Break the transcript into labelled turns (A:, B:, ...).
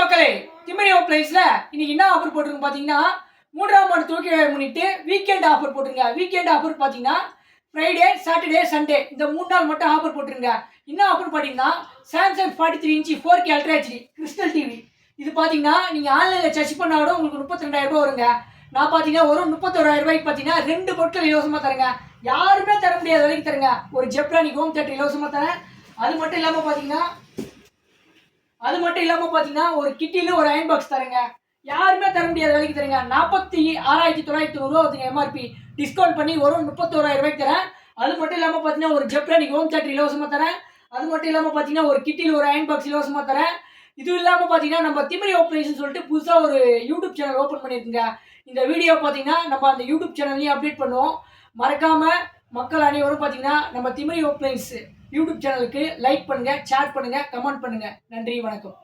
A: மக்களே, திமிரி அப்ளைன்ஸ்ல இன்னைக்கு என்ன ஆஃபர் போட்டுருக்கு பார்த்தீங்கன்னா, 3ஆம் ஆண்டு துவக்க முன்னிட்டு வீக்கெண்ட் ஆஃபர் போட்டுருங்க. வீக்கெண்ட் ஆஃபர் பார்த்தீங்கன்னா, ஃப்ரைடே, சாட்டர்டே, சண்டே இந்த 3 நாள் மட்டும் ஆஃபர் போட்டுருங்க. என்ன ஆஃபர் பார்த்தீங்கன்னா, Samsung 43 inch 4K ultra HD crystal TV. இது பார்த்தீங்கன்னா, நீங்கள் ஆன்லைனில் சர்ச் பண்ணா கூட உங்களுக்கு 32,000 ரூபாய் வருங்க. நான் பார்த்தீங்கன்னா ஒரு 31,000 ரூபாய்க்கு பார்த்தீங்கன்னா 2 பொருட்கள் இலவசமாக தரேங்க. யாருமே தர முடியாத விலைக்கு தரேங்க. ஒரு ஜெப்ரானிக் ஹோம் தியேட்டர் இலவசமாக தரேன். அது மட்டும் இல்லாமல் பார்த்தீங்கன்னா ஒரு கிட்டில ஒரு அயன் பாக்ஸ் தரேங்க. யாருமே தர முடியாத விலைக்கு தரேங்க. 46,990 ரூபா வருதுங்க எம்ஆர்பி. டிஸ்கவுண்ட் பண்ணி ஒரு 31,000 ரூபாய்க்கு தரேன். அது மட்டும் இல்லாமல் பார்த்தீங்கன்னா ஒரு ஜெப்ரானிக் ஹோம் தியேட்டர் இலவசமாக தரேன். அது மட்டும் இல்லாமல் பார்த்தீங்கன்னா ஒரு கிட்டில் ஒரு அயன் பாக்ஸ் இலவசமாக தரேன். இது இல்லாமல் பார்த்தீங்கன்னா நம்ம திமிரி ஆப்ரேஷன் சொல்லிட்டு புதுசாக ஒரு யூடியூப் சேனல் ஓப்பன் பண்ணியிருக்குங்க. இந்த வீடியோ பார்த்தீங்கன்னா நம்ம அந்த யூடியூப் சேனல்லையும் அப்டேட் பண்ணுவோம். மறக்காம மக்கள் அனைவரும் பார்த்தீங்கன்னா நம்ம திமிரி ஆப்ரேஷன்ஸ் யூடியூப் சேனலுக்கு லைக் பண்ணுங்க, ஷேர் பண்ணுங்க, கமெண்ட் பண்ணுங்க. நன்றி, வணக்கம்.